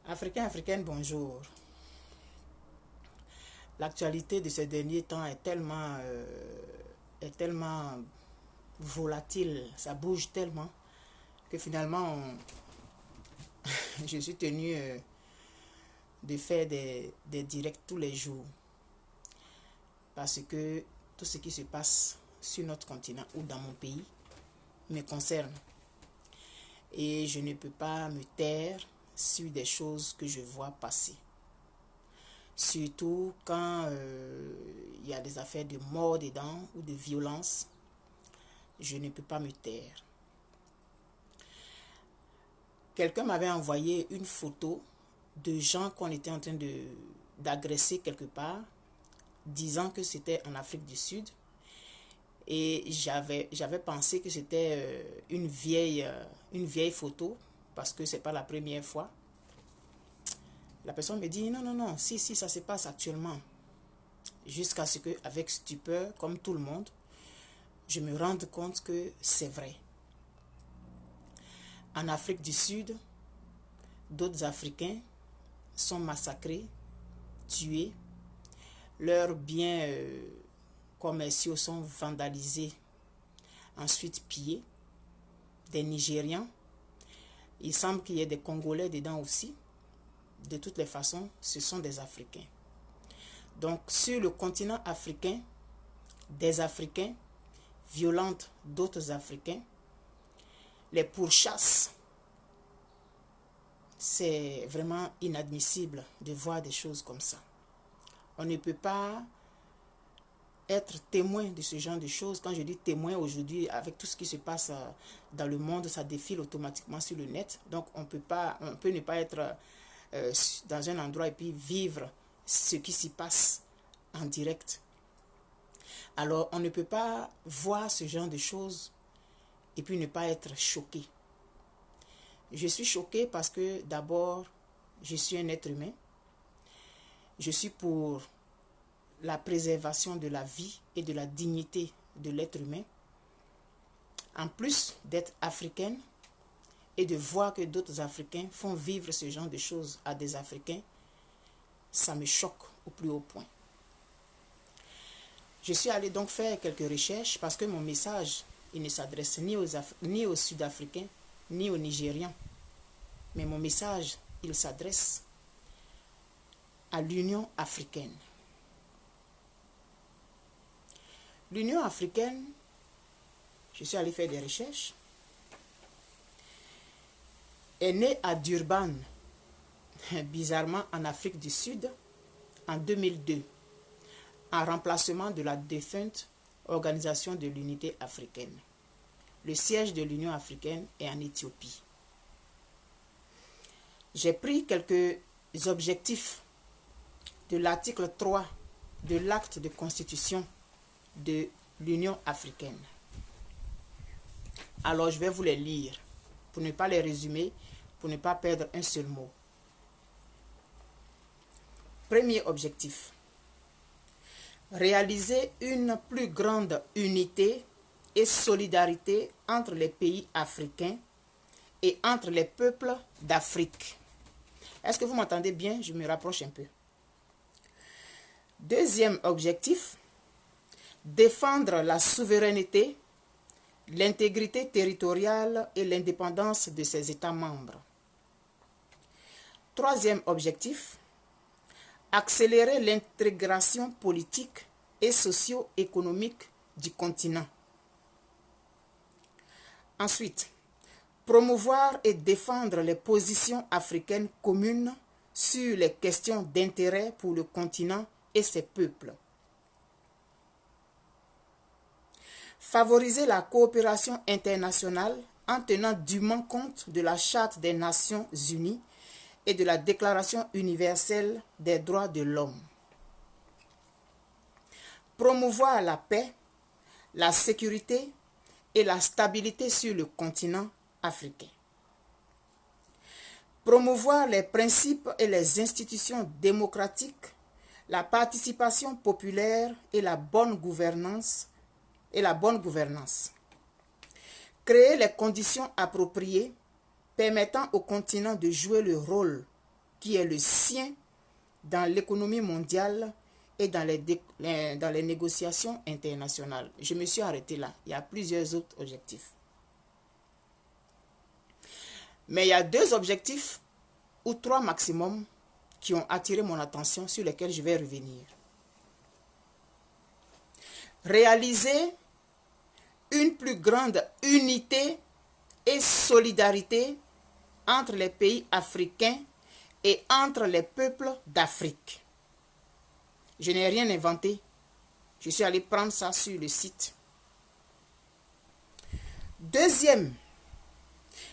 Africains, Africaines, bonjour. L'actualité de ces derniers temps est tellement volatile, ça bouge tellement que finalement, je suis tenu de faire des directs tous les jours parce que tout ce qui se passe sur notre continent ou dans mon pays me concerne et je ne peux pas me taire sur des choses que je vois passer. Surtout quand il y a des affaires de mort dedans ou de violence, je ne peux pas me taire. Quelqu'un m'avait envoyé une photo de gens qu'on était en train d'agresser quelque part, disant que c'était en Afrique du Sud. Et j'avais pensé que c'était une vieille photo, parce que c'est pas la première fois. La personne me dit, non, non, non, si, ça se passe actuellement. Jusqu'à ce que, avec stupeur, comme tout le monde, je me rende compte que c'est vrai. En Afrique du Sud, d'autres Africains sont massacrés, tués, leurs biens commerciaux sont vandalisés, ensuite pillés. Des Nigérians, il semble qu'il y ait des Congolais dedans aussi. De toutes les façons, ce sont des Africains. Donc, sur le continent africain, des Africains violentent d'autres Africains. Les pourchasses, c'est vraiment inadmissible de voir des choses comme ça. On ne peut pas être témoin de ce genre de choses. Quand je dis témoin aujourd'hui, avec tout ce qui se passe dans le monde, ça défile automatiquement sur le net. Donc, on peut ne pas être dans un endroit et puis vivre ce qui s'y passe en direct. Alors, on ne peut pas voir ce genre de choses et puis ne pas être choqué. Je suis choqué parce que d'abord, je suis un être humain. Je suis pour la préservation de la vie et de la dignité de l'être humain. En plus d'être africaine et de voir que d'autres Africains font vivre ce genre de choses à des Africains, ça me choque au plus haut point. Je suis allé donc faire quelques recherches parce que mon message, il ne s'adresse ni aux Sud-Africains, ni aux Nigérians. Mais mon message, il s'adresse à l'Union africaine. L'Union africaine, je suis allé faire des recherches, est née à Durban, bizarrement en Afrique du Sud, en 2002, en remplacement de la défunte Organisation de l'Unité africaine. Le siège de l'Union africaine est en Éthiopie. J'ai pris quelques objectifs de l'article 3 de l'acte de constitution de l'Union africaine. Alors, je vais vous les lire pour ne pas les résumer, pour ne pas perdre un seul mot. Premier objectif. Réaliser une plus grande unité et solidarité entre les pays africains et entre les peuples d'Afrique. Est-ce que vous m'entendez bien? Je me rapproche un peu. Deuxième objectif. Défendre la souveraineté, l'intégrité territoriale et l'indépendance de ses États membres. Troisième objectif. Accélérer l'intégration politique et socio-économique du continent. Ensuite, promouvoir et défendre les positions africaines communes sur les questions d'intérêt pour le continent et ses peuples. Favoriser la coopération internationale en tenant dûment compte de la Charte des Nations Unies et de la Déclaration universelle des droits de l'homme. Promouvoir la paix, la sécurité et la stabilité sur le continent africain. Promouvoir les principes et les institutions démocratiques, la participation populaire et la bonne gouvernance. Créer les conditions appropriées permettant au continent de jouer le rôle qui est le sien dans l'économie mondiale et dans les négociations internationales. Je me suis arrêté là. Il y a plusieurs autres objectifs. Mais il y a 2 objectifs ou 3 maximum qui ont attiré mon attention, sur lesquels je vais revenir. Réaliser une plus grande unité et solidarité entre les pays africains et entre les peuples d'Afrique. Je n'ai rien inventé. Je suis allé prendre ça sur le site. Deuxième,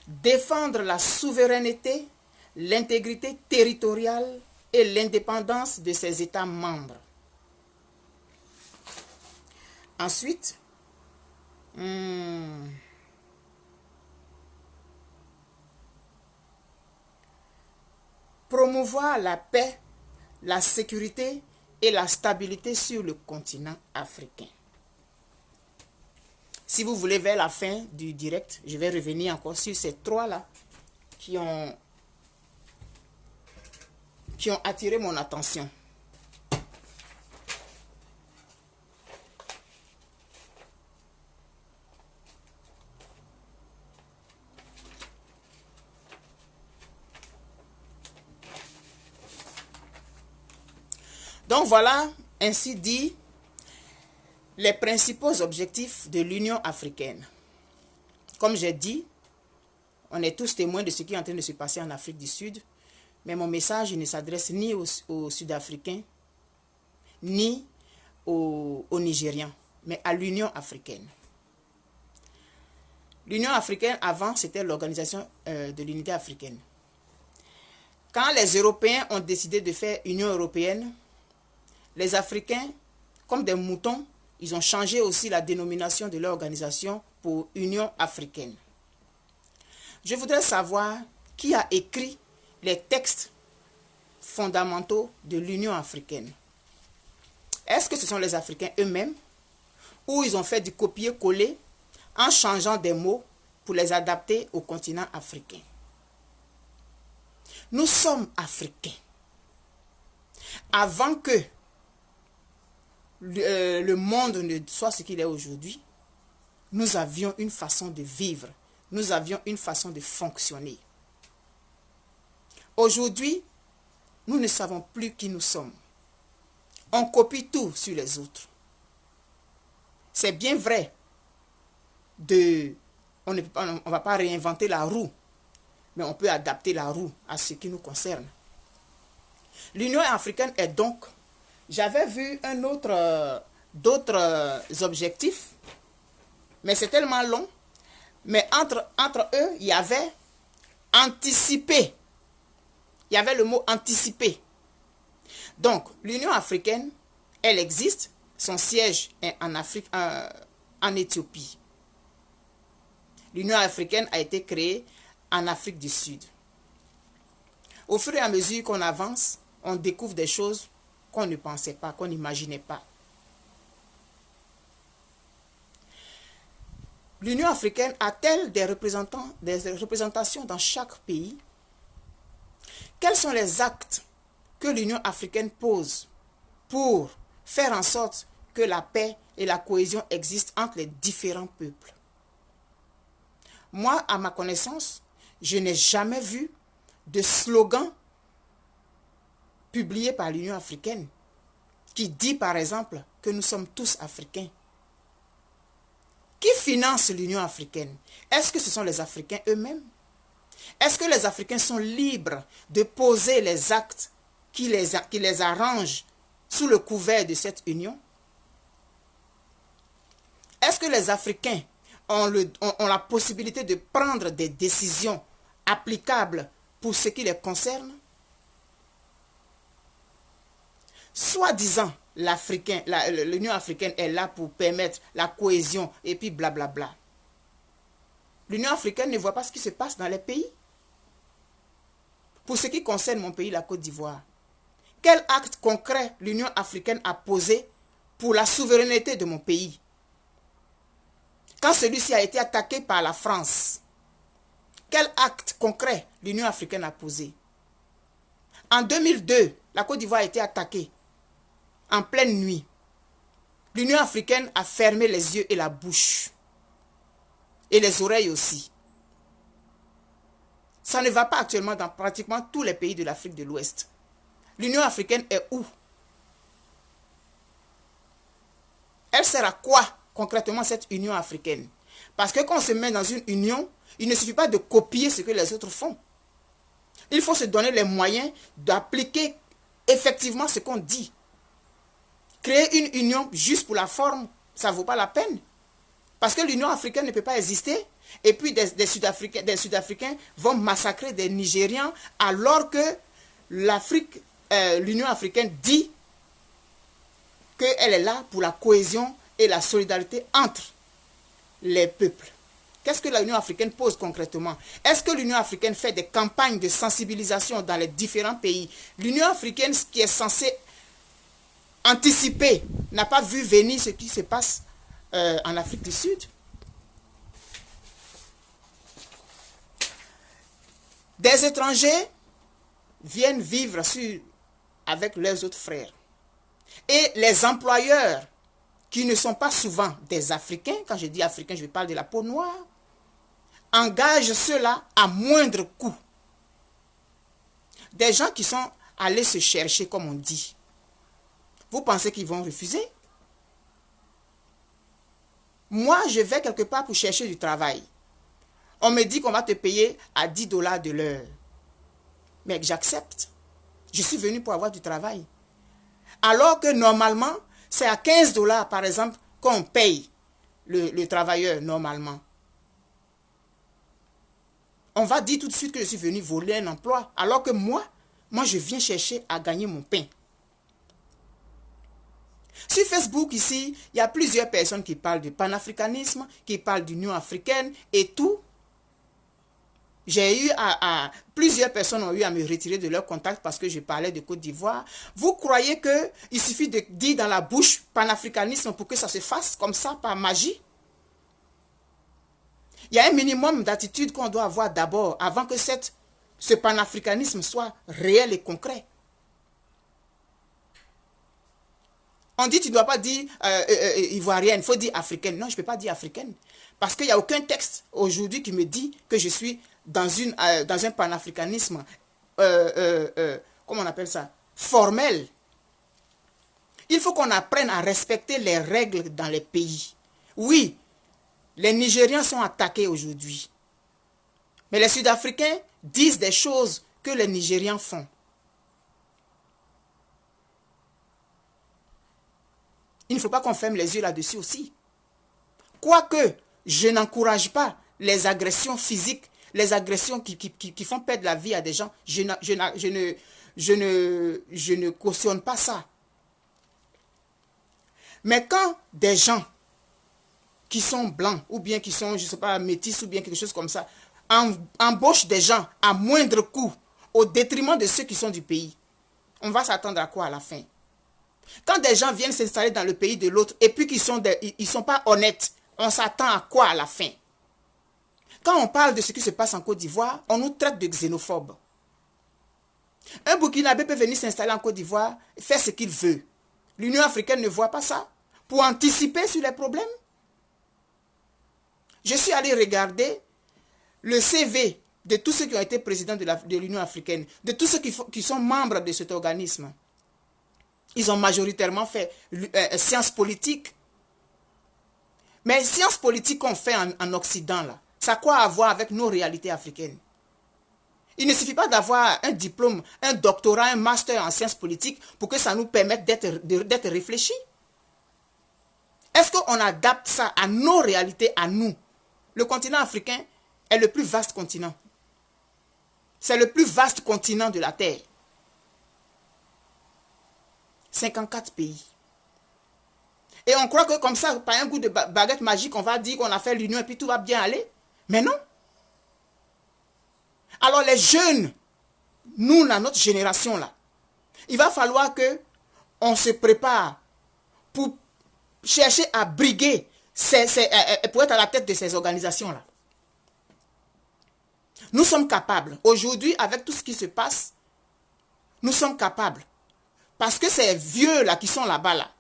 défendre la souveraineté, l'intégrité territoriale et l'indépendance de ses États membres. Ensuite, promouvoir la paix, la sécurité et la stabilité sur le continent africain. Si vous voulez, vers la fin du direct, je vais revenir encore sur ces 3-là qui ont attiré mon attention. Donc voilà, ainsi dit, les principaux objectifs de l'Union africaine. Comme j'ai dit, on est tous témoins de ce qui est en train de se passer en Afrique du Sud, mais mon message ne s'adresse ni aux Sud-Africains, ni aux Nigérians, mais à l'Union africaine. L'Union africaine, avant, c'était l'Organisation de l'Unité africaine. Quand les Européens ont décidé de faire Union européenne, les Africains, comme des moutons, ils ont changé aussi la dénomination de leur organisation pour Union africaine. Je voudrais savoir qui a écrit les textes fondamentaux de l'Union africaine. Est-ce que ce sont les Africains eux-mêmes ou ils ont fait du copier-coller en changeant des mots pour les adapter au continent africain? Nous sommes Africains. Avant que le monde ne soit ce qu'il est aujourd'hui, nous avions une façon de vivre, nous avions une façon de fonctionner. Aujourd'hui, nous ne savons plus qui nous sommes. On copie tout sur les autres. C'est bien vrai, on ne va pas réinventer la roue, mais on peut adapter la roue à ce qui nous concerne. L'Union africaine est donc, j'avais vu d'autres objectifs, mais c'est tellement long. Mais entre eux, il y avait anticiper. Il y avait le mot anticiper. Donc, l'Union africaine, elle existe. Son siège est en Afrique, en Éthiopie. L'Union africaine a été créée en Afrique du Sud. Au fur et à mesure qu'on avance, on découvre des choses qu'on ne pensait pas, qu'on n'imaginait pas. L'Union africaine a-t-elle des représentations dans chaque pays? Quels sont les actes que l'Union africaine pose pour faire en sorte que la paix et la cohésion existent entre les différents peuples? Moi, à ma connaissance, je n'ai jamais vu de slogan publié par l'Union africaine qui dit par exemple que nous sommes tous africains. Qui finance l'Union africaine? Est-ce que ce sont les Africains eux-mêmes? Est-ce que les Africains sont libres de poser les actes qui les arrangent sous le couvert de cette union? Est-ce que les Africains ont la possibilité de prendre des décisions applicables pour ce qui les concerne? Soi-disant, l'Union africaine est là pour permettre la cohésion et puis blablabla. L'Union africaine ne voit pas ce qui se passe dans les pays. Pour ce qui concerne mon pays, la Côte d'Ivoire, quel acte concret l'Union africaine a posé pour la souveraineté de mon pays? Quand celui-ci a été attaqué par la France, quel acte concret l'Union africaine a posé? En 2002, la Côte d'Ivoire a été attaquée en pleine nuit. L'Union africaine a fermé les yeux et la bouche. Et les oreilles aussi. Ça ne va pas actuellement dans pratiquement tous les pays de l'Afrique de l'Ouest. L'Union africaine est où? Elle sert à quoi concrètement cette Union africaine? Parce que quand on se met dans une union, il ne suffit pas de copier ce que les autres font. Il faut se donner les moyens d'appliquer effectivement ce qu'on dit. Créer une union juste pour la forme, ça ne vaut pas la peine. Parce que l'Union africaine ne peut pas exister. Et puis des Sud-Africains vont massacrer des Nigérians alors que l'Union africaine dit qu'elle est là pour la cohésion et la solidarité entre les peuples. Qu'est-ce que l'Union africaine pose concrètement? Est-ce que l'Union africaine fait des campagnes de sensibilisation dans les différents pays? L'Union africaine, qui est censée anticiper, n'a pas vu venir ce qui se passe en Afrique du Sud? Des étrangers viennent vivre avec leurs autres frères. Et les employeurs, qui ne sont pas souvent des Africains, quand je dis Africains, je parle de la peau noire, engagent ceux-là à moindre coût. Des gens qui sont allés se chercher, comme on dit. Vous pensez qu'ils vont refuser? Moi, je vais quelque part pour chercher du travail. On me dit qu'on va te payer à 10 $ de l'heure. Mais j'accepte. Je suis venu pour avoir du travail. Alors que normalement, c'est à 15 $ par exemple qu'on paye le travailleur normalement. On va dire tout de suite que je suis venu voler un emploi. Alors que moi je viens chercher à gagner mon pain. Sur Facebook ici, il y a plusieurs personnes qui parlent de panafricanisme, qui parlent d'Union africaine et tout. J'ai eu plusieurs personnes ont eu à me retirer de leur contact parce que je parlais de Côte d'Ivoire. Vous croyez qu'il suffit de dire dans la bouche panafricanisme pour que ça se fasse comme ça par magie? Il y a un minimum d'attitude qu'on doit avoir d'abord avant que ce panafricanisme soit réel et concret. On dit tu ne dois pas dire ivoirienne, il faut dire africaine. Non, je ne peux pas dire africaine. Parce qu'il n'y a aucun texte aujourd'hui qui me dit que je suis dans un panafricanisme, comment on appelle ça, formel. Il faut qu'on apprenne à respecter les règles dans les pays. Oui, les Nigériens sont attaqués aujourd'hui. Mais les Sud-Africains disent des choses que les Nigériens font. Il ne faut pas qu'on ferme les yeux là-dessus aussi. Quoique, je n'encourage pas les agressions physiques, les agressions qui font perdre la vie à des gens. Je ne cautionne pas ça. Mais quand des gens qui sont blancs, ou bien qui sont, je ne sais pas, métis, ou bien quelque chose comme ça, embauchent des gens à moindre coût, au détriment de ceux qui sont du pays, on va s'attendre à quoi à la fin? Quand des gens viennent s'installer dans le pays de l'autre et puis qu'ils ne sont pas honnêtes, on s'attend à quoi à la fin? Quand on parle de ce qui se passe en Côte d'Ivoire, on nous traite de xénophobes. Un Burkinabé peut venir s'installer en Côte d'Ivoire et faire ce qu'il veut. L'Union africaine ne voit pas ça pour anticiper sur les problèmes. Je suis allé regarder le CV de tous ceux qui ont été présidents de l'Union africaine, de tous ceux qui sont membres de cet organisme. Ils ont majoritairement fait sciences politiques. Mais sciences politiques qu'on fait en Occident, là, ça a quoi à voir avec nos réalités africaines? Il ne suffit pas d'avoir un diplôme, un doctorat, un master en sciences politiques pour que ça nous permette d'être réfléchis. Est-ce qu'on adapte ça à nos réalités, à nous? Le continent africain est le plus vaste continent. C'est le plus vaste continent de la Terre. 54 pays. Et on croit que comme ça, par un coup de baguette magique, on va dire qu'on a fait l'union et puis tout va bien aller. Mais non. Alors les jeunes, nous, dans notre génération là, il va falloir que on se prépare pour chercher à briguer, pour être à la tête de ces organisations-là. Nous sommes capables. Aujourd'hui, avec tout ce qui se passe, Nous sommes capables. Parce que ces vieux-là qui sont là-bas, là,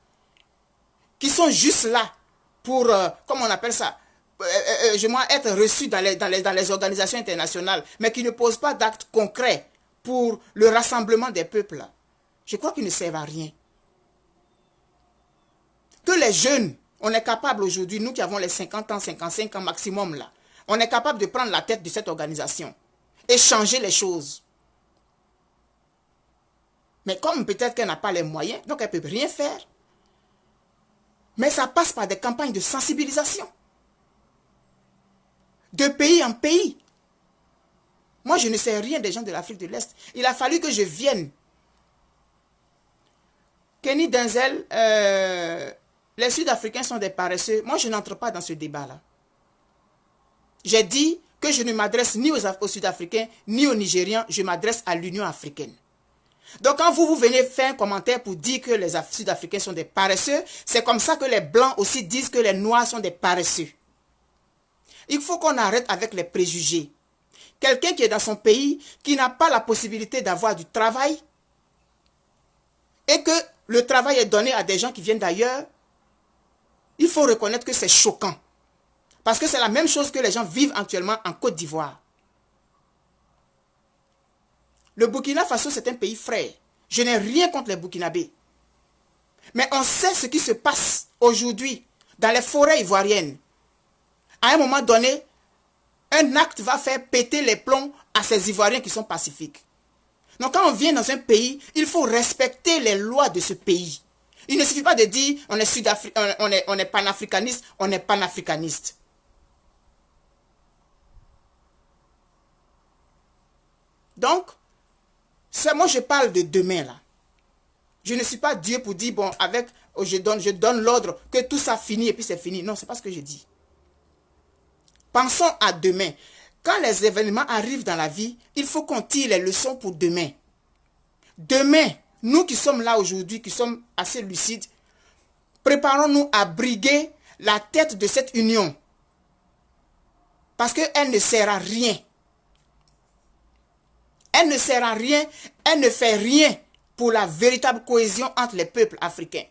qui sont juste là pour, comment on appelle ça, être reçus dans les organisations internationales, mais qui ne posent pas d'actes concrets pour le rassemblement des peuples, là, je crois qu'ils ne servent à rien. Que les jeunes, on est capable aujourd'hui, nous qui avons les 50 ans, 55 ans maximum, là, on est capable de prendre la tête de cette organisation et changer les choses. Mais comme peut-être qu'elle n'a pas les moyens, donc elle ne peut rien faire. Mais ça passe par des campagnes de sensibilisation. De pays en pays. Moi, je ne sais rien des gens de l'Afrique de l'Est. Il a fallu que je vienne. Kenny Denzel, les Sud-Africains sont des paresseux. Moi, je n'entre pas dans ce débat-là. J'ai dit que je ne m'adresse ni aux Sud-Africains, ni aux Nigérians. Je m'adresse à l'Union africaine. Donc, quand vous venez faire un commentaire pour dire que les Sud-Africains sont des paresseux, c'est comme ça que les Blancs aussi disent que les Noirs sont des paresseux. Il faut qu'on arrête avec les préjugés. Quelqu'un qui est dans son pays, qui n'a pas la possibilité d'avoir du travail, et que le travail est donné à des gens qui viennent d'ailleurs, il faut reconnaître que c'est choquant. Parce que c'est la même chose que les gens vivent actuellement en Côte d'Ivoire. Le Burkina Faso, c'est un pays frère. Je n'ai rien contre les Burkinabés. Mais on sait ce qui se passe aujourd'hui dans les forêts ivoiriennes. À un moment donné, un acte va faire péter les plombs à ces Ivoiriens qui sont pacifiques. Donc quand on vient dans un pays, il faut respecter les lois de ce pays. Il ne suffit pas de dire on est panafricaniste, on est panafricaniste. Donc, moi je parle de demain là. Je ne suis pas Dieu pour dire, bon, je donne l'ordre que tout ça finit et puis c'est fini. Non, c'est pas ce que je dis. Pensons à demain. Quand les événements arrivent dans la vie, il faut qu'on tire les leçons pour demain. Demain, nous qui sommes là aujourd'hui, qui sommes assez lucides, préparons-nous à briguer la tête de cette union. Parce qu'elle ne sert à rien. Elle ne sert à rien, elle ne fait rien pour la véritable cohésion entre les peuples africains.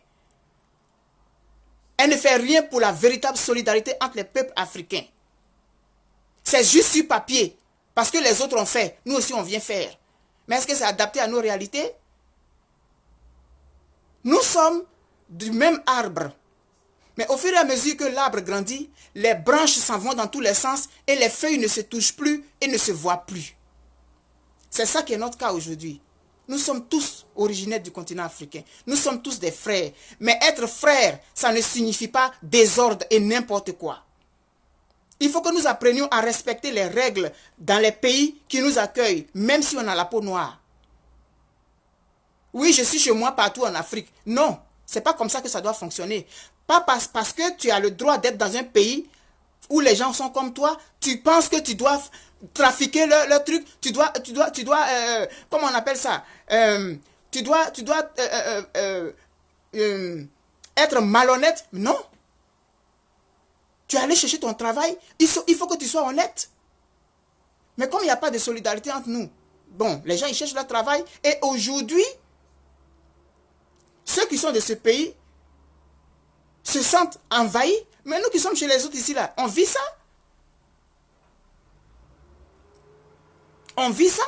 Elle ne fait rien pour la véritable solidarité entre les peuples africains. C'est juste sur papier, parce que les autres ont fait, nous aussi on vient faire. Mais est-ce que c'est adapté à nos réalités? Nous sommes du même arbre. Mais au fur et à mesure que l'arbre grandit, les branches s'en vont dans tous les sens et les feuilles ne se touchent plus et ne se voient plus. C'est ça qui est notre cas aujourd'hui. Nous sommes tous originaires du continent africain. Nous sommes tous des frères. Mais être frère, ça ne signifie pas désordre et n'importe quoi. Il faut que nous apprenions à respecter les règles dans les pays qui nous accueillent, même si on a la peau noire. Oui, je suis chez moi partout en Afrique. Non, c'est pas comme ça que ça doit fonctionner. Pas parce que tu as le droit d'être dans un pays où les gens sont comme toi, tu penses que tu dois trafiquer le truc, tu dois, comment on appelle ça, tu dois être malhonnête. Non. Tu es allé chercher ton travail, il faut que tu sois honnête. Mais comme il n'y a pas de solidarité entre nous, bon, les gens ils cherchent leur travail et aujourd'hui, ceux qui sont de ce pays se sentent envahis, mais nous qui sommes chez les autres ici, là, on vit ça. On vit ça.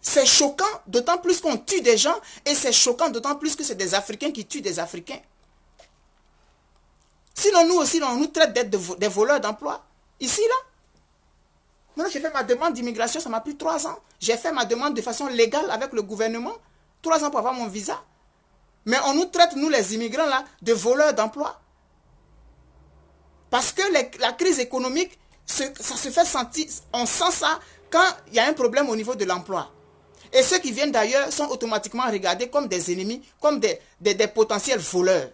C'est choquant, d'autant plus qu'on tue des gens et c'est choquant, d'autant plus que c'est des Africains qui tuent des Africains. Sinon, nous aussi, on nous traite d'être des voleurs d'emploi. Ici, là. Maintenant, j'ai fait ma demande d'immigration, ça m'a pris 3 ans. J'ai fait ma demande de façon légale avec le gouvernement. 3 ans pour avoir mon visa. Mais on nous traite, nous les immigrants, là, de voleurs d'emploi. Parce que la crise économique, ça se fait sentir, on sent ça quand il y a un problème au niveau de l'emploi. Et ceux qui viennent d'ailleurs sont automatiquement regardés comme des ennemis, comme des potentiels voleurs.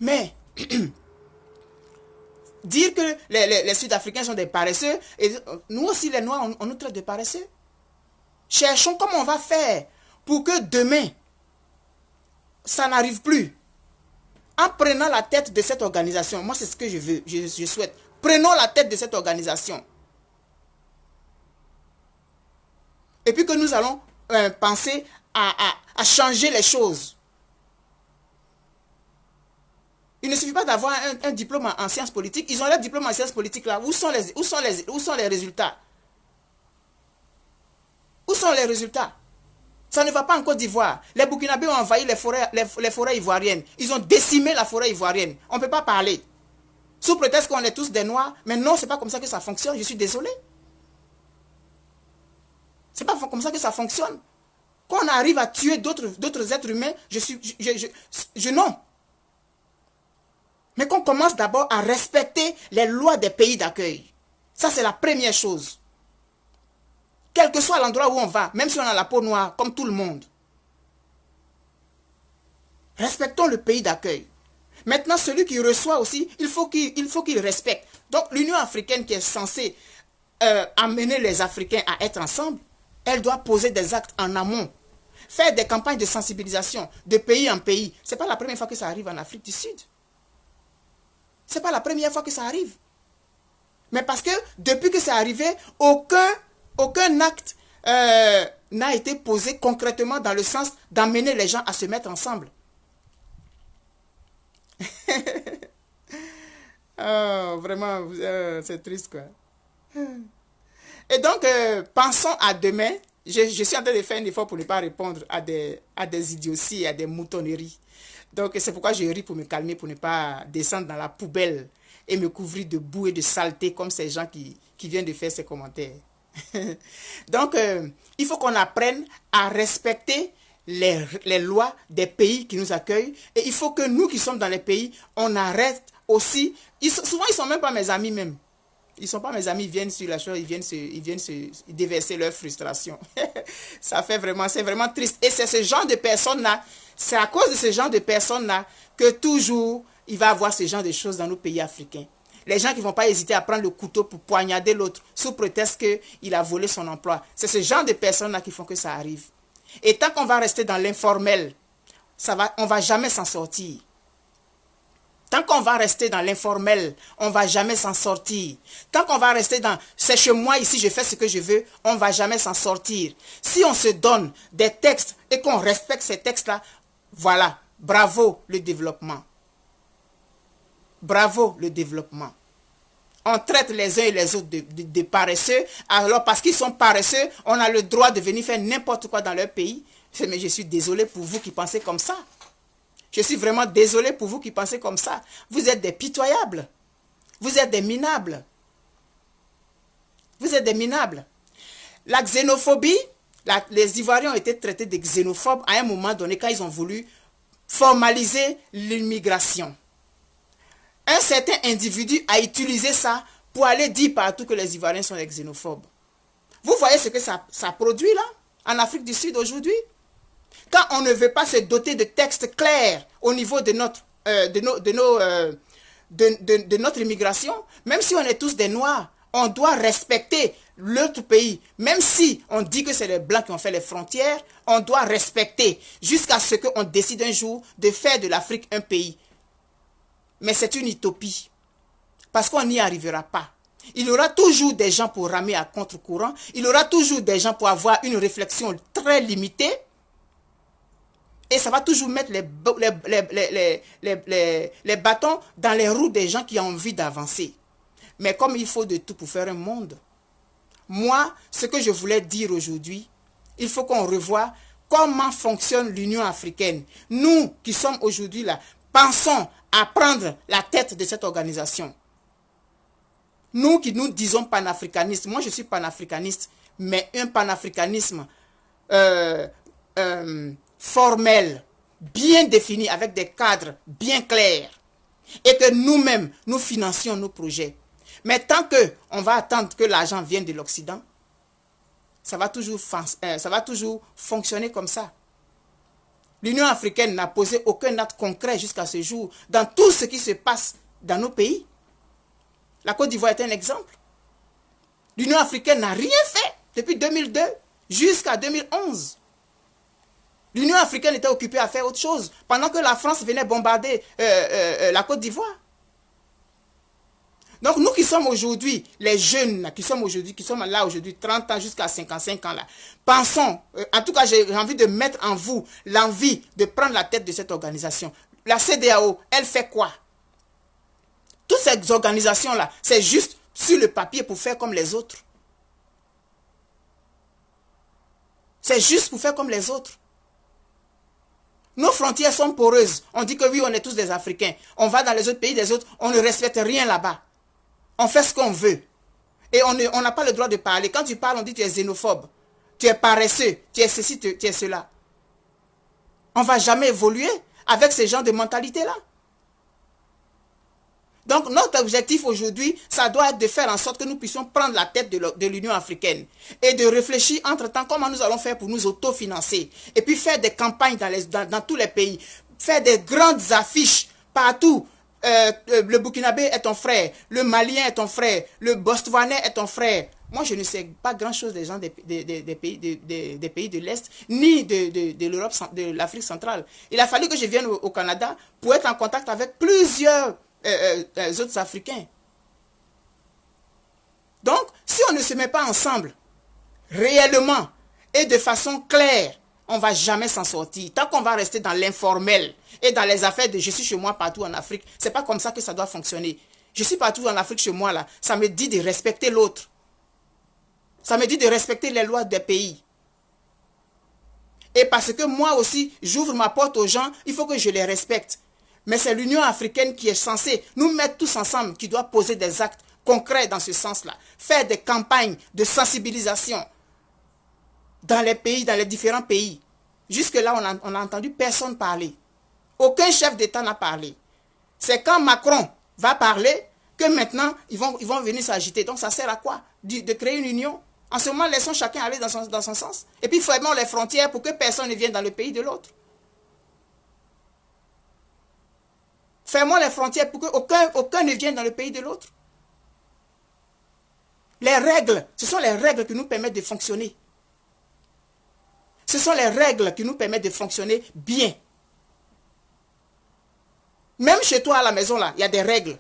Mais, dire que les Sud-Africains sont des paresseux, et nous aussi les Noirs, on nous traite de paresseux. Cherchons comment on va faire pour que demain, ça n'arrive plus. En prenant la tête de cette organisation, moi c'est ce que je veux, je souhaite. Prenons la tête de cette organisation. et puis que nous allons penser à changer les choses. Il ne suffit pas d'avoir un diplôme en sciences politiques. Ils ont leur diplôme en sciences politiques là. Où sont les résultats? Où sont les résultats? Ça ne va pas en Côte d'Ivoire. Les Burkinabés ont envahi les forêts ivoiriennes. Ils ont décimé la forêt ivoirienne. On ne peut pas parler. Sous prétexte qu'on est tous des Noirs. Mais non, ce n'est pas comme ça que ça fonctionne. Je suis désolé. Ce n'est pas comme ça que ça fonctionne. Quand on arrive à tuer d'autres êtres humains, non. Mais qu'on commence d'abord à respecter les lois des pays d'accueil. Ça, c'est la première chose. Quel que soit l'endroit où on va, même si on a la peau noire, comme tout le monde. Respectons le pays d'accueil. Maintenant, celui qui reçoit aussi, il faut qu'il respecte. Donc, l'Union africaine qui est censée amener les Africains à être ensemble, elle doit poser des actes en amont. Faire des campagnes de sensibilisation de pays en pays. Ce n'est pas la première fois que ça arrive en Afrique du Sud. Ce n'est pas la première fois que ça arrive. Mais parce que depuis que c'est arrivé, aucun acte n'a été posé concrètement dans le sens d'amener les gens à se mettre ensemble. Oh, vraiment, c'est triste quoi. Et donc, pensons à demain. Je suis en train de faire un effort pour ne pas répondre à des idioties, à des moutonneries. Donc, c'est pourquoi je ris pour me calmer, pour ne pas descendre dans la poubelle et me couvrir de boue et de saleté comme ces gens qui viennent de faire ces commentaires. Donc, il faut qu'on apprenne à respecter les lois des pays qui nous accueillent. Et il faut que nous qui sommes dans les pays, on arrête aussi. Souvent, ils ne sont même pas mes amis même. Ils ne sont pas mes amis, ils viennent sur la chose, ils viennent se déverser leur frustration. C'est vraiment triste. Et c'est ce genre de personnes-là, c'est à cause de ce genre de personnes-là que toujours, il va y avoir ce genre de choses dans nos pays africains. Les gens qui ne vont pas hésiter à prendre le couteau pour poignarder l'autre sous prétexte qu'il a volé son emploi. C'est ce genre de personnes-là qui font que ça arrive. Et tant qu'on va rester dans l'informel, on ne va jamais s'en sortir. Tant qu'on va rester dans l'informel, on ne va jamais s'en sortir. Tant qu'on va rester dans « c'est chez moi, ici, je fais ce que je veux », on ne va jamais s'en sortir. Si on se donne des textes et qu'on respecte ces textes-là, voilà, bravo le développement. Bravo le développement. On traite les uns et les autres de paresseux. Alors parce qu'ils sont paresseux, on a le droit de venir faire n'importe quoi dans leur pays. Mais je suis désolé pour vous qui pensez comme ça. Je suis vraiment désolé pour vous qui pensez comme ça. Vous êtes des pitoyables. Vous êtes des minables. Vous êtes des minables. La xénophobie, les Ivoiriens ont été traités de xénophobes à un moment donné quand ils ont voulu formaliser l'immigration. Un certain individu a utilisé ça pour aller dire partout que les Ivoiriens sont des xénophobes. Vous voyez ce que ça produit là, en Afrique du Sud aujourd'hui? Quand on ne veut pas se doter de textes clairs au niveau de notre immigration, même si on est tous des Noirs, on doit respecter l'autre pays. Même si on dit que c'est les Blancs qui ont fait les frontières, on doit respecter jusqu'à ce qu'on décide un jour de faire de l'Afrique un pays. Mais c'est une utopie, parce qu'on n'y arrivera pas. Il y aura toujours des gens pour ramer à contre-courant, il y aura toujours des gens pour avoir une réflexion très limitée, et ça va toujours mettre les bâtons dans les roues des gens qui ont envie d'avancer. Mais comme il faut de tout pour faire un monde, moi, ce que je voulais dire aujourd'hui, il faut qu'on revoie comment fonctionne l'Union africaine. Nous qui sommes aujourd'hui là, pensons à prendre la tête de cette organisation. Nous qui nous disons panafricanistes, moi je suis panafricaniste, mais un panafricanisme formel, bien défini, avec des cadres bien clairs, et que nous-mêmes, nous financions nos projets. Mais tant qu'on va attendre que l'argent vienne de l'Occident, ça va toujours fonctionner comme ça. L'Union africaine n'a posé aucun acte concret jusqu'à ce jour dans tout ce qui se passe dans nos pays. La Côte d'Ivoire est un exemple. L'Union africaine n'a rien fait depuis 2002 jusqu'à 2011. L'Union africaine était occupée à faire autre chose pendant que la France venait bombarder la Côte d'Ivoire. Donc, nous qui sommes aujourd'hui, les jeunes là, qui sommes là aujourd'hui, 30 ans jusqu'à 55 ans, là, pensons, en tout cas, j'ai envie de mettre en vous l'envie de prendre la tête de cette organisation. La CEDEAO, elle fait quoi? Toutes ces organisations-là, c'est juste sur le papier pour faire comme les autres. C'est juste pour faire comme les autres. Nos frontières sont poreuses. On dit que oui, on est tous des Africains. On va dans les autres pays des autres, on ne respecte rien là-bas. On fait ce qu'on veut. Et on n'a pas le droit de parler. Quand tu parles, on dit que tu es xénophobe. Tu es paresseux. Tu es ceci, tu es cela. On ne va jamais évoluer avec ce genre de mentalité-là. Donc, notre objectif aujourd'hui, ça doit être de faire en sorte que nous puissions prendre la tête de l'Union africaine et de réfléchir entre-temps comment nous allons faire pour nous autofinancer et puis faire des campagnes dans tous les pays, faire des grandes affiches partout. Le Burkinabé est ton frère, le Malien est ton frère, le Botswanais est ton frère. Moi, je ne sais pas grand-chose des gens des pays de l'Est, ni de l'Europe, de l'Afrique centrale. Il a fallu que je vienne au Canada pour être en contact avec plusieurs autres Africains. Donc, si on ne se met pas ensemble, réellement, et de façon claire, on ne va jamais s'en sortir. Tant qu'on va rester dans l'informel et dans les affaires de je suis chez moi partout en Afrique, c'est pas comme ça que ça doit fonctionner. Je suis partout en Afrique chez moi, là, ça me dit de respecter l'autre. Ça me dit de respecter les lois des pays. Et parce que moi aussi, j'ouvre ma porte aux gens, il faut que je les respecte. Mais c'est l'Union africaine qui est censée nous mettre tous ensemble, qui doit poser des actes concrets dans ce sens-là. Faire des campagnes de sensibilisation dans les pays, dans les différents pays. Jusque-là, on n'a entendu personne parler. Aucun chef d'État n'a parlé. C'est quand Macron va parler que maintenant, ils vont venir s'agiter. Donc, ça sert à quoi? De créer une union? En ce moment, laissons chacun aller dans son sens. Et puis, fermons les frontières pour que personne ne vienne dans le pays de l'autre. Fermons les frontières pour qu'aucun ne vienne dans le pays de l'autre. Les règles, ce sont les règles qui nous permettent de fonctionner. Ce sont les règles qui nous permettent de fonctionner bien. Même chez toi à la maison, là, il y a des règles.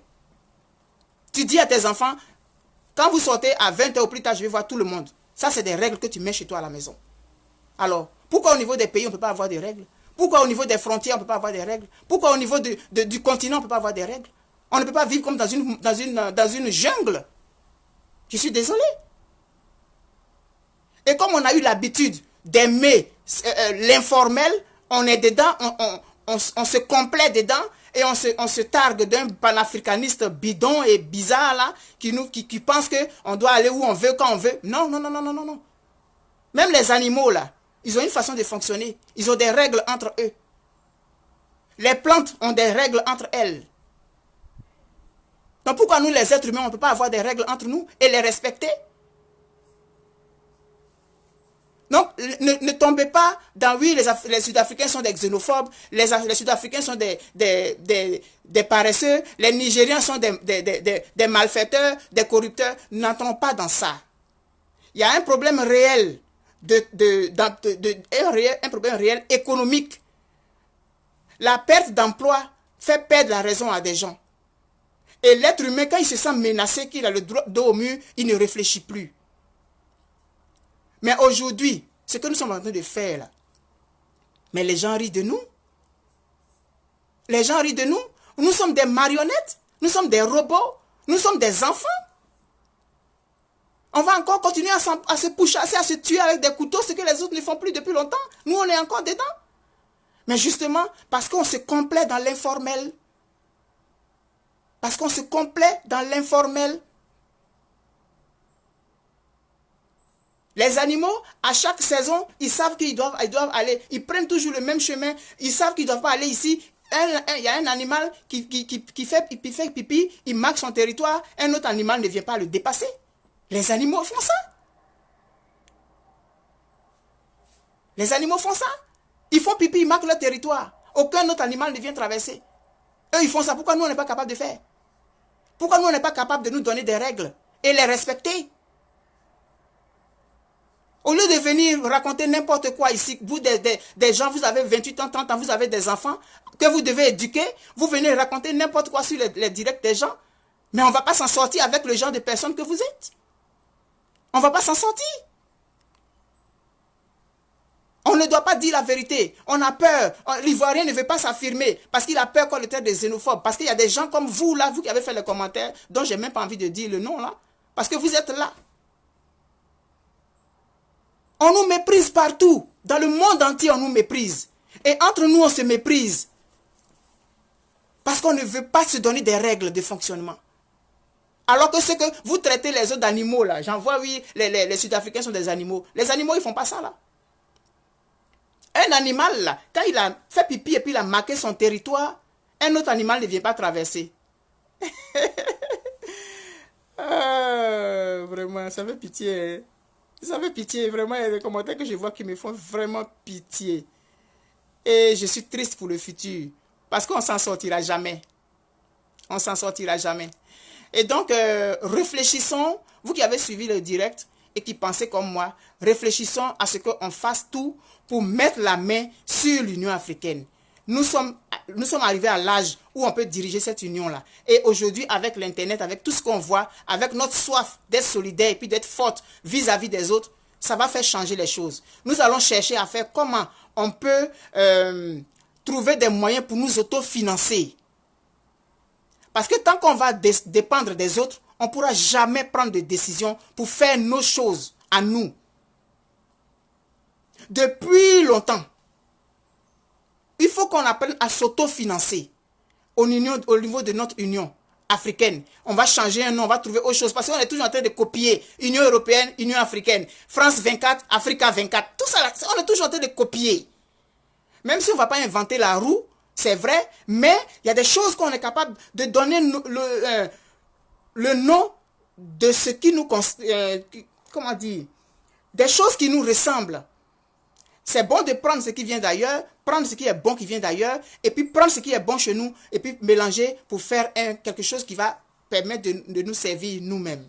Tu dis à tes enfants, quand vous sortez à 20 h au plus tard, je vais voir tout le monde. Ça, c'est des règles que tu mets chez toi à la maison. Alors, pourquoi au niveau des pays, on ne peut pas avoir des règles? Pourquoi au niveau des frontières, on ne peut pas avoir des règles? Pourquoi au niveau du continent, on ne peut pas avoir des règles? On ne peut pas vivre comme dans une jungle. Je suis désolé. Et comme on a eu l'habitude d'aimer l'informel, on est dedans, on se complaît dedans et on se targue d'un panafricaniste bidon et bizarre là, qui pense qu'on doit aller où on veut, quand on veut. Non, non, non, non, non, non, non. Même les animaux là, ils ont une façon de fonctionner. Ils ont des règles entre eux. Les plantes ont des règles entre elles. Donc pourquoi nous les êtres humains, on ne peut pas avoir des règles entre nous et les respecter? Donc, ne tombez pas dans, oui, les Sud-Africains sont des xénophobes, les Sud-Africains sont des paresseux, les Nigériens sont des malfaiteurs, des corrupteurs. N'entrons pas dans ça. Il y a un problème réel, un problème réel économique. La perte d'emploi fait perdre la raison à des gens. Et l'être humain, quand il se sent menacé, qu'il a le dos au mur, il ne réfléchit plus. Mais aujourd'hui, ce que nous sommes en train de faire là, mais les gens rient de nous. Les gens rient de nous. Nous sommes des marionnettes. Nous sommes des robots. Nous sommes des enfants. On va encore continuer à se pourchasser, à se tuer avec des couteaux, ce que les autres ne font plus depuis longtemps. Nous, on est encore dedans. Mais justement, parce qu'on se complaît dans l'informel. Parce qu'on se complaît dans l'informel. Les animaux, à chaque saison, ils savent qu'ils doivent aller. Ils prennent toujours le même chemin. Ils savent qu'ils ne doivent pas aller ici. Il y a un animal qui fait pipi, il marque son territoire. Un autre animal ne vient pas le dépasser. Les animaux font ça. Les animaux font ça. Ils font pipi, ils marquent leur territoire. Aucun autre animal ne vient traverser. Eux, ils font ça. Pourquoi nous, on n'est pas capable de faire? Pourquoi nous, on n'est pas capable de nous donner des règles et les respecter? Au lieu de venir raconter n'importe quoi ici, vous des gens, vous avez 28 ans, 30 ans, vous avez des enfants que vous devez éduquer, vous venez raconter n'importe quoi sur les directs des gens. Mais on ne va pas s'en sortir avec le genre de personnes que vous êtes. On ne va pas s'en sortir. On ne doit pas dire la vérité. On a peur. L'Ivoirien ne veut pas s'affirmer parce qu'il a peur qu'on le traite de xénophobe. Parce qu'il y a des gens comme vous, là, vous qui avez fait les commentaires, dont je n'ai même pas envie de dire le nom, là. Parce que vous êtes là. On nous méprise partout. Dans le monde entier, on nous méprise. Et entre nous, on se méprise. Parce qu'on ne veut pas se donner des règles de fonctionnement. Alors que ce que vous traitez les autres d'animaux, là, j'en vois, oui, les Sud-Africains sont des animaux. Les animaux, ils ne font pas ça, là. Un animal, là, quand il a fait pipi et puis il a marqué son territoire, un autre animal ne vient pas traverser. Vraiment, ça fait pitié. Ça fait pitié, vraiment, il y a des commentaires que je vois qui me font vraiment pitié. Et je suis triste pour le futur. Parce qu'on ne s'en sortira jamais. On ne s'en sortira jamais. Et donc, réfléchissons, vous qui avez suivi le direct et qui pensez comme moi, réfléchissons à ce qu'on fasse tout pour mettre la main sur l'Union africaine. Nous sommes arrivés à l'âge où on peut diriger cette union-là. Et aujourd'hui, avec l'Internet, avec tout ce qu'on voit, avec notre soif d'être solidaire et puis d'être forte vis-à-vis des autres, ça va faire changer les choses. Nous allons chercher à faire comment on peut trouver des moyens pour nous autofinancer. Parce que tant qu'on va dépendre des autres, on ne pourra jamais prendre de décision pour faire nos choses à nous. Depuis longtemps, il faut qu'on apprenne à s'autofinancer au niveau de notre Union africaine. On va changer un nom, on va trouver autre chose. Parce qu'on est toujours en train de copier Union européenne, Union africaine, France 24, Africa 24. Tout ça, on est toujours en train de copier. Même si on ne va pas inventer la roue, c'est vrai, mais il y a des choses qu'on est capable de donner le nom de ce qui nous... comment dire? Des choses qui nous ressemblent. C'est bon de prendre ce qui vient d'ailleurs, prendre ce qui est bon qui vient d'ailleurs, et puis prendre ce qui est bon chez nous, et puis mélanger pour faire quelque chose qui va permettre de nous servir nous-mêmes.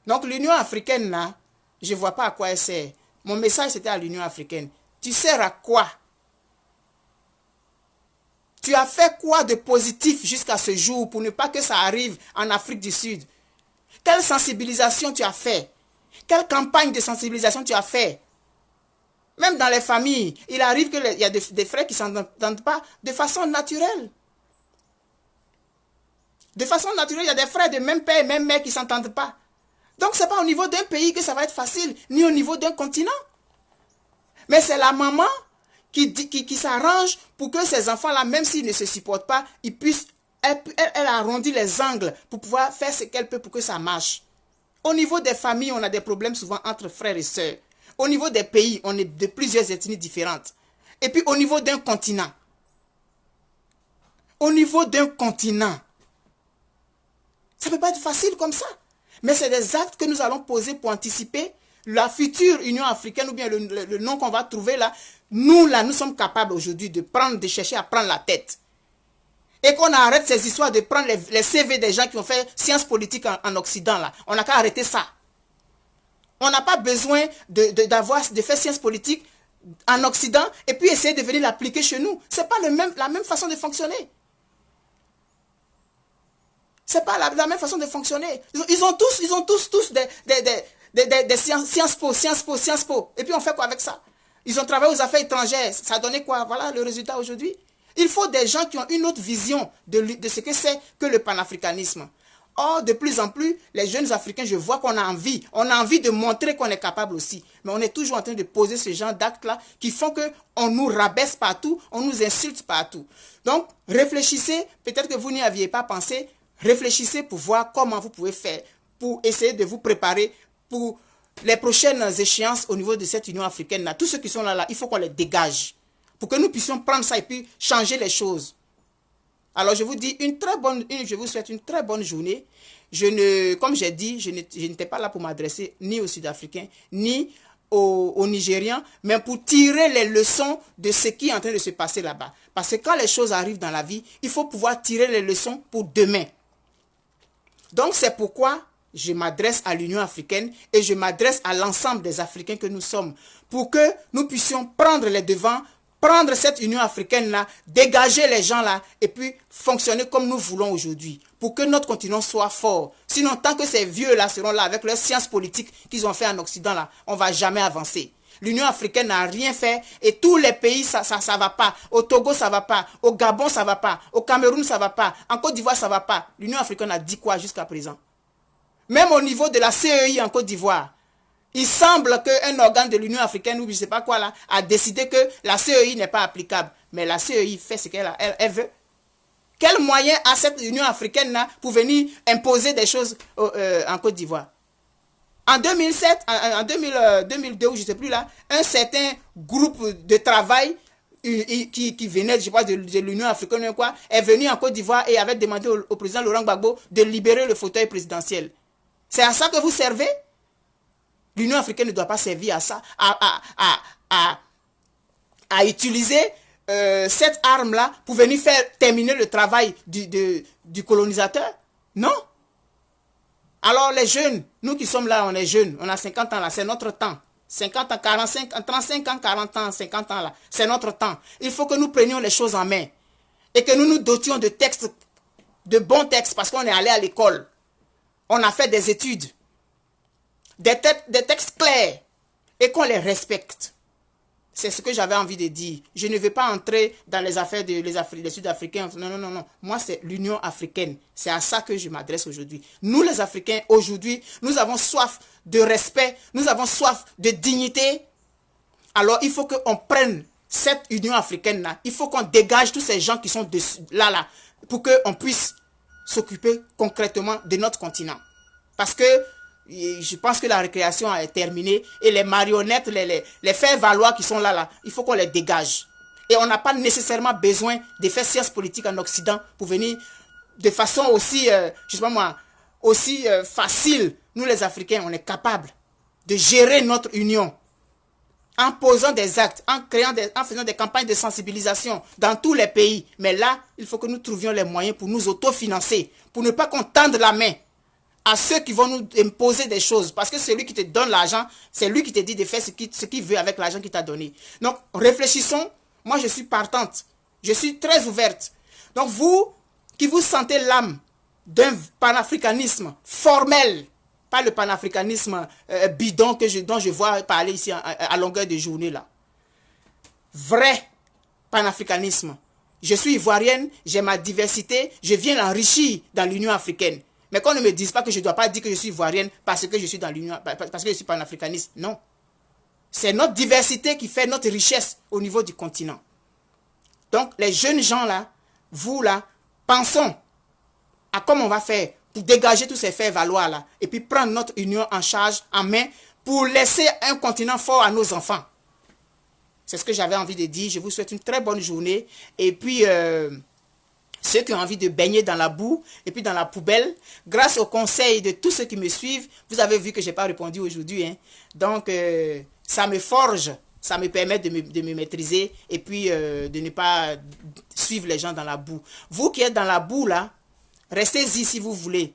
Donc l'Union africaine, là, je ne vois pas à quoi elle sert. Mon message, c'était à l'Union africaine. Tu sers à quoi? Tu as fait quoi de positif jusqu'à ce jour pour ne pas que ça arrive en Afrique du Sud? Quelle sensibilisation tu as fait? Quelle campagne de sensibilisation tu as fait? Même dans les familles, il arrive qu'il y a des frères qui ne s'entendent pas de façon naturelle. De façon naturelle, il y a des frères de même père et même mère qui ne s'entendent pas. Donc, ce n'est pas au niveau d'un pays que ça va être facile, ni au niveau d'un continent. Mais c'est la maman qui s'arrange pour que ces enfants-là, même s'ils ne se supportent pas, ils puissent, elle arrondit les angles pour pouvoir faire ce qu'elle peut pour que ça marche. Au niveau des familles, on a des problèmes souvent entre frères et sœurs. Au niveau des pays, on est de plusieurs ethnies différentes. Et puis au niveau d'un continent. Au niveau d'un continent. Ça ne peut pas être facile comme ça. Mais c'est des actes que nous allons poser pour anticiper la future Union africaine ou bien le nom qu'on va trouver là. Nous, là, nous sommes capables aujourd'hui de chercher à prendre la tête. Et qu'on arrête ces histoires de prendre les CV des gens qui ont fait sciences politiques en Occident là. On n'a qu'à arrêter ça. On n'a pas besoin de faire sciences politiques en Occident et puis essayer de venir l'appliquer chez nous. Ce n'est pas la même façon de fonctionner. Ce n'est pas la même façon de fonctionner. Ils ont tous des Sciences Po. Et puis on fait quoi avec ça? Ils ont travaillé aux affaires étrangères. Ça a donné quoi? Voilà le résultat aujourd'hui. Il faut des gens qui ont une autre vision de ce que c'est que le panafricanisme. Or, de plus en plus, les jeunes Africains, je vois qu'on a envie. On a envie de montrer qu'on est capable aussi. Mais on est toujours en train de poser ce genre d'actes-là qui font qu'on nous rabaisse partout, on nous insulte partout. Donc, réfléchissez. Peut-être que vous n'y aviez pas pensé. Réfléchissez pour voir comment vous pouvez faire pour essayer de vous préparer pour les prochaines échéances au niveau de cette Union africaine-là. Tous ceux qui sont là, il faut qu'on les dégage pour que nous puissions prendre ça et puis changer les choses. Alors, je vous dis je vous souhaite une très bonne journée. Comme j'ai dit, je n'étais pas là pour m'adresser ni aux Sud-Africains, ni aux Nigérians, mais pour tirer les leçons de ce qui est en train de se passer là-bas. Parce que quand les choses arrivent dans la vie, il faut pouvoir tirer les leçons pour demain. Donc, c'est pourquoi je m'adresse à l'Union africaine et je m'adresse à l'ensemble des Africains que nous sommes pour que nous puissions prendre les devants, prendre cette Union africaine-là, dégager les gens là, et puis fonctionner comme nous voulons aujourd'hui, pour que notre continent soit fort. Sinon, tant que ces vieux-là seront là, avec leurs sciences politiques qu'ils ont fait en Occident, là, on ne va jamais avancer. L'Union africaine n'a rien fait, et tous les pays, ça va pas. Au Togo, ça va pas. Au Gabon, ça va pas. Au Cameroun, ça va pas. En Côte d'Ivoire, ça va pas. L'Union africaine a dit quoi jusqu'à présent? Même au niveau de la CEI en Côte d'Ivoire, il semble qu'un organe de l'Union africaine, ou je ne sais pas quoi là, a décidé que la CEI n'est pas applicable. Mais la CEI fait ce qu'elle elle veut. Quel moyen a cette Union africaine-là pour venir imposer des choses en Côte d'Ivoire? En 2007, en 2002, ou je ne sais plus là, un certain groupe de travail qui venait, je sais pas, de l'Union africaine ou quoi, est venu en Côte d'Ivoire et avait demandé au président Laurent Gbagbo de libérer le fauteuil présidentiel. C'est à ça que vous servez? L'Union africaine ne doit pas servir à ça, à utiliser cette arme-là pour venir faire terminer le travail du colonisateur. Non. Alors les jeunes, nous qui sommes là, on est jeunes, on a 50 ans là, c'est notre temps. 50 ans, 45, 35 ans, 40 ans, 50 ans là, c'est notre temps. Il faut que nous prenions les choses en main et que nous nous dotions de textes, de bons textes, parce qu'on est allé à l'école. On a fait des études. Des textes clairs et qu'on les respecte. C'est ce que j'avais envie de dire. Je ne veux pas entrer dans les affaires des Sud-Africains. Non, non, non, non. Moi, c'est l'Union africaine. C'est à ça que je m'adresse aujourd'hui. Nous, les Africains, aujourd'hui, nous avons soif de respect. Nous avons soif de dignité. Alors, il faut qu'on prenne cette Union africaine-là. Il faut qu'on dégage tous ces gens qui sont là, pour qu'on puisse s'occuper concrètement de notre continent. Parce que je pense que la récréation est terminée et les marionnettes, les faire-valoir qui sont là, il faut qu'on les dégage. Et on n'a pas nécessairement besoin de faire sciences politiques en Occident pour venir de façon aussi, je sais pas moi, aussi facile. Nous les Africains, on est capables de gérer notre union en posant des actes, en faisant des campagnes de sensibilisation dans tous les pays. Mais là, il faut que nous trouvions les moyens pour nous autofinancer, pour ne pas qu'on tende la main à ceux qui vont nous imposer des choses. Parce que c'est lui qui te donne l'argent, c'est lui qui te dit de faire ce qu'il veut avec l'argent qu'il t'a donné. Donc, réfléchissons. Moi, je suis partante. Je suis très ouverte. Donc, vous, qui vous sentez l'âme d'un panafricanisme formel, pas le panafricanisme bidon dont je vois parler ici à longueur de journée, là. Vrai panafricanisme. Je suis ivoirienne, j'ai ma diversité, je viens l'enrichir dans l'Union africaine. Mais qu'on ne me dise pas que je ne dois pas dire que je suis ivoirienne parce que je suis dans l'Union, parce que je suis panafricaniste. Non. C'est notre diversité qui fait notre richesse au niveau du continent. Donc, les jeunes gens là, vous là, pensons à comment on va faire pour dégager tous ces faire-valoir là et puis prendre notre union en charge, en main, pour laisser un continent fort à nos enfants. C'est ce que j'avais envie de dire. Je vous souhaite une très bonne journée. Et puis, ceux qui ont envie de baigner dans la boue et puis dans la poubelle, grâce aux conseils de tous ceux qui me suivent, vous avez vu que je n'ai pas répondu aujourd'hui. Hein. Donc, ça me forge, ça me permet de me maîtriser et puis de ne pas suivre les gens dans la boue. Vous qui êtes dans la boue là, restez-y si vous voulez.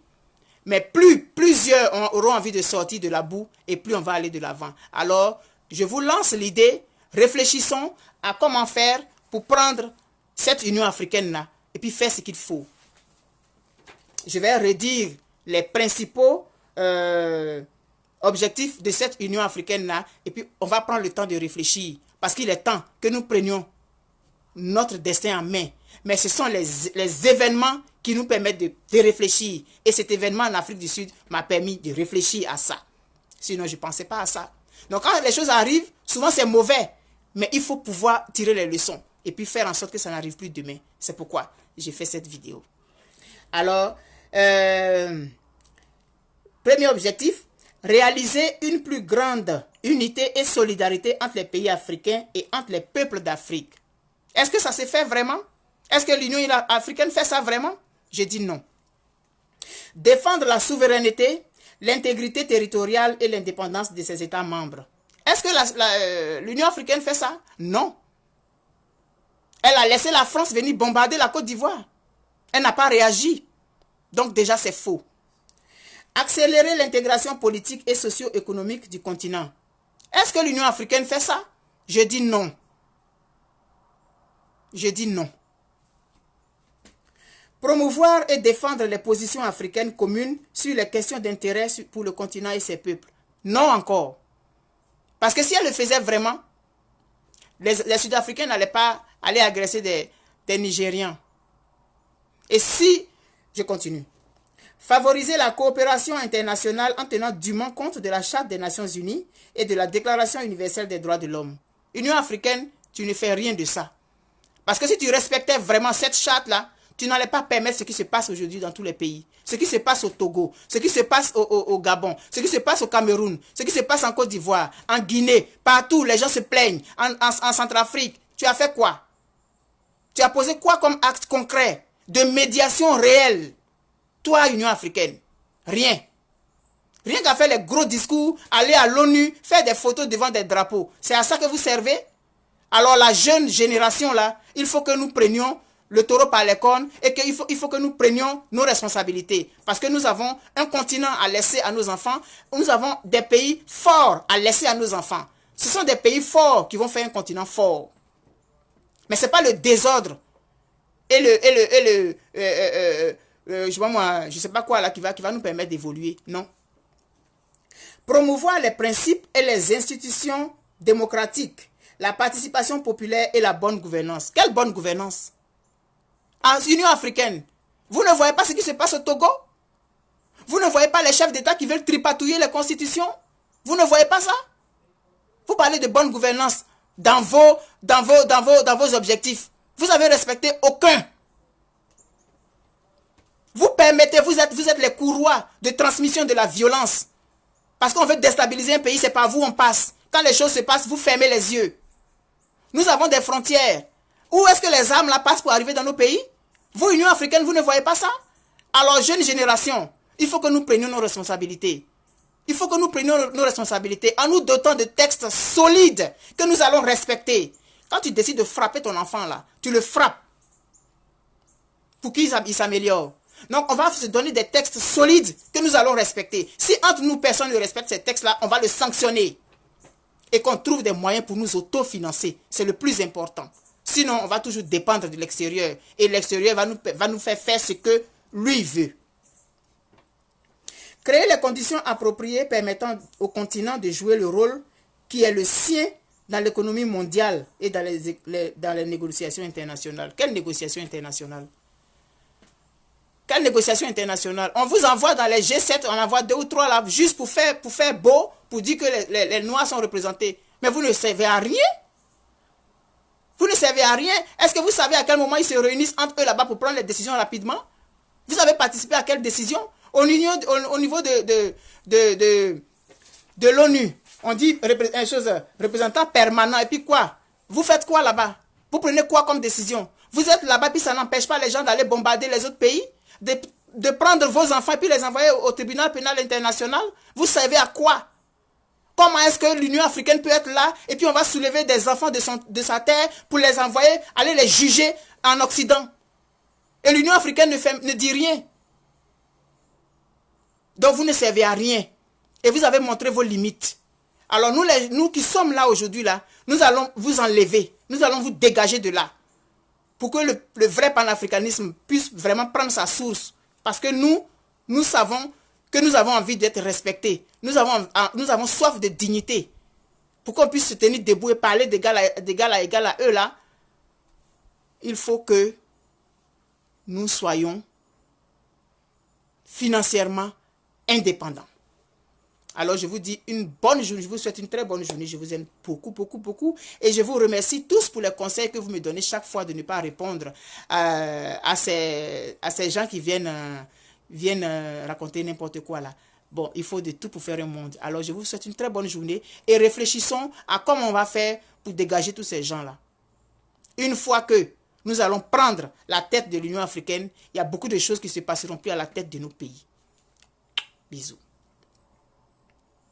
Mais plusieurs auront envie de sortir de la boue et plus on va aller de l'avant. Alors, je vous lance l'idée, réfléchissons à comment faire pour prendre cette Union africaine-là et puis faire ce qu'il faut. Je vais redire les principaux objectifs de cette Union africaine-là et puis on va prendre le temps de réfléchir parce qu'il est temps que nous prenions notre destin en main. Mais ce sont les événements qui nous permettent de réfléchir. Et cet événement en Afrique du Sud m'a permis de réfléchir à ça. Sinon, je ne pensais pas à ça. Donc, quand les choses arrivent, souvent c'est mauvais. Mais il faut pouvoir tirer les leçons et puis faire en sorte que ça n'arrive plus demain. C'est pourquoi j'ai fait cette vidéo. Alors, premier objectif, réaliser une plus grande unité et solidarité entre les pays africains et entre les peuples d'Afrique. Est-ce que ça se fait vraiment? Est-ce que l'Union africaine fait ça vraiment? Je dis non. Défendre la souveraineté, l'intégrité territoriale et l'indépendance de ses États membres. Est-ce que l'Union africaine fait ça? Non. Elle a laissé la France venir bombarder la Côte d'Ivoire. Elle n'a pas réagi. Donc déjà, c'est faux. Accélérer l'intégration politique et socio-économique du continent. Est-ce que l'Union africaine fait ça? Je dis non. Je dis non. Promouvoir et défendre les positions africaines communes sur les questions d'intérêt pour le continent et ses peuples. Non encore. Parce que si elle le faisait vraiment, les Sud-Africains n'allaient pas aller agresser des Nigérians. Et si, je continue, favoriser la coopération internationale en tenant dûment compte de la Charte des Nations Unies et de la Déclaration universelle des droits de l'homme. Union africaine, tu ne fais rien de ça. Parce que si tu respectais vraiment cette charte-là, tu n'allais pas permettre ce qui se passe aujourd'hui dans tous les pays. Ce qui se passe au Togo, ce qui se passe au Gabon, ce qui se passe au Cameroun, ce qui se passe en Côte d'Ivoire, en Guinée, partout, les gens se plaignent. En Centrafrique, tu as fait quoi? Tu as posé quoi comme acte concret de médiation réelle? Toi, Union africaine, rien. Rien qu'à faire les gros discours, aller à l'ONU, faire des photos devant des drapeaux. C'est à ça que vous servez? Alors la jeune génération là, il faut que nous prenions le taureau par les cornes et qu'il faut que nous prenions nos responsabilités. Parce que nous avons un continent à laisser à nos enfants. Nous avons des pays forts à laisser à nos enfants. Ce sont des pays forts qui vont faire un continent fort. Mais ce n'est pas le désordre et je sais pas quoi là qui va nous permettre d'évoluer. Non. Promouvoir les principes et les institutions démocratiques, la participation populaire et la bonne gouvernance. Quelle bonne gouvernance? En Union africaine, vous ne voyez pas ce qui se passe au Togo? Vous ne voyez pas les chefs d'État qui veulent tripatouiller les constitutions? Vous ne voyez pas ça? Vous parlez de bonne gouvernance dans vos objectifs. Vous avez respecté aucun. Vous permettez, vous êtes les courroies de transmission de la violence. Parce qu'on veut déstabiliser un pays, c'est par vous on passe. Quand les choses se passent, vous fermez les yeux. Nous avons des frontières. Où est-ce que les armes là passent pour arriver dans nos pays? Vous, Union africaine, vous ne voyez pas ça? Alors, jeune génération, il faut que nous prenions nos responsabilités. Il faut que nous prenions nos responsabilités en nous dotant de textes solides que nous allons respecter. Quand tu décides de frapper ton enfant là, tu le frappes pour qu'il s'améliore. Donc, on va se donner des textes solides que nous allons respecter. Si entre nous, personne ne respecte ces textes-là, on va le sanctionner. Et qu'on trouve des moyens pour nous autofinancer. C'est le plus important. Sinon, on va toujours dépendre de l'extérieur. Et l'extérieur va nous faire faire ce que lui veut. Créer les conditions appropriées permettant au continent de jouer le rôle qui est le sien dans l'économie mondiale et dans les négociations internationales. Quelle négociation internationale? Quelle négociation internationale? On vous envoie dans les G7, on envoie 2 ou 3 là, juste pour faire beau, pour dire que les Noirs sont représentés. Mais vous ne servez à rien. Vous ne servez à rien. Est-ce que vous savez à quel moment ils se réunissent entre eux là-bas pour prendre les décisions rapidement? Vous avez participé à quelle décision? Au niveau de l'ONU, on dit une chose, représentant permanent, et puis quoi? Vous faites quoi là-bas? Vous prenez quoi comme décision? Vous êtes là-bas, puis ça n'empêche pas les gens d'aller bombarder les autres pays, de prendre vos enfants et puis les envoyer au tribunal pénal international? Vous servez à quoi? Comment est-ce que l'Union africaine peut être là et puis on va soulever des enfants de sa terre pour les envoyer, aller les juger en Occident? Et l'Union africaine ne dit rien. Donc vous ne servez à rien. Et vous avez montré vos limites. Alors nous qui sommes là aujourd'hui, là, nous allons vous enlever. Nous allons vous dégager de là. Pour que le vrai panafricanisme puisse vraiment prendre sa source. Parce que nous savons que nous avons envie d'être respectés. Nous avons soif de dignité. Pour qu'on puisse se tenir debout et parler d'égal à égal à eux là, il faut que nous soyons financièrement indépendants. Alors je vous dis une bonne journée, je vous souhaite une très bonne journée, je vous aime beaucoup, beaucoup, beaucoup. Et je vous remercie tous pour les conseils que vous me donnez chaque fois de ne pas répondre à ces gens qui viennent raconter n'importe quoi là. Bon, il faut de tout pour faire un monde. Alors je vous souhaite une très bonne journée et réfléchissons à comment on va faire pour dégager tous ces gens là. Une fois que nous allons prendre la tête de l'Union africaine, il y a beaucoup de choses qui se passeront plus à la tête de nos pays. Bisous.